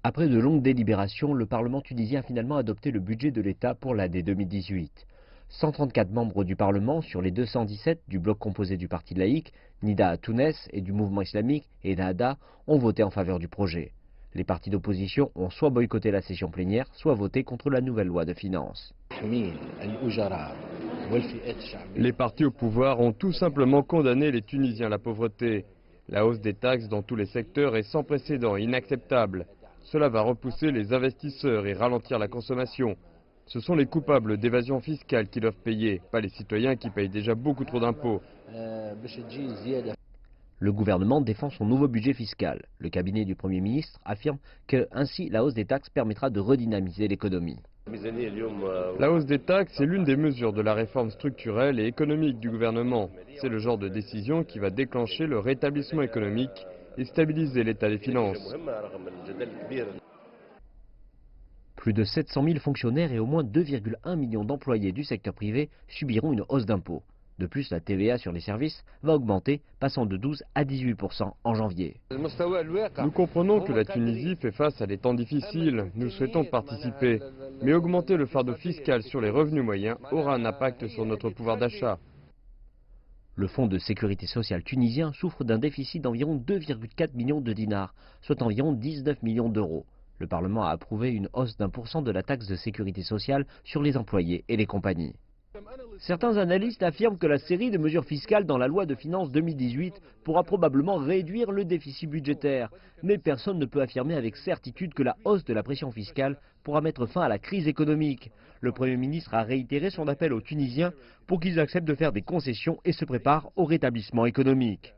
Après de longues délibérations, le Parlement tunisien a finalement adopté le budget de l'État pour l'année 2018. 134 membres du Parlement sur les 217 du bloc composé du Parti laïque, Nida à Tounes et du mouvement islamique Ennahda ont voté en faveur du projet. Les partis d'opposition ont soit boycotté la session plénière, soit voté contre la nouvelle loi de finances. Les partis au pouvoir ont tout simplement condamné les Tunisiens à la pauvreté. La hausse des taxes dans tous les secteurs est sans précédent et inacceptable. Cela va repousser les investisseurs et ralentir la consommation. Ce sont les coupables d'évasion fiscale qui doivent payer, pas les citoyens qui payent déjà beaucoup trop d'impôts. Le gouvernement défend son nouveau budget fiscal. Le cabinet du Premier ministre affirme que ainsi la hausse des taxes permettra de redynamiser l'économie. La hausse des taxes est l'une des mesures de la réforme structurelle et économique du gouvernement. C'est le genre de décision qui va déclencher le rétablissement économique et stabiliser l'état des finances. Plus de 700 000 fonctionnaires et au moins 2,1 millions d'employés du secteur privé subiront une hausse d'impôts. De plus, la TVA sur les services va augmenter, passant de 12 à 18% en janvier. Nous comprenons que la Tunisie fait face à des temps difficiles, nous souhaitons participer, mais augmenter le fardeau fiscal sur les revenus moyens aura un impact sur notre pouvoir d'achat. Le fonds de sécurité sociale tunisien souffre d'un déficit d'environ 2,4 millions de dinars, soit environ 19 millions d'euros. Le Parlement a approuvé une hausse d'1% de la taxe de sécurité sociale sur les employés et les compagnies. Certains analystes affirment que la série de mesures fiscales dans la loi de finances 2018 pourra probablement réduire le déficit budgétaire. Mais personne ne peut affirmer avec certitude que la hausse de la pression fiscale pourra mettre fin à la crise économique. Le Premier ministre a réitéré son appel aux Tunisiens pour qu'ils acceptent de faire des concessions et se préparent au rétablissement économique.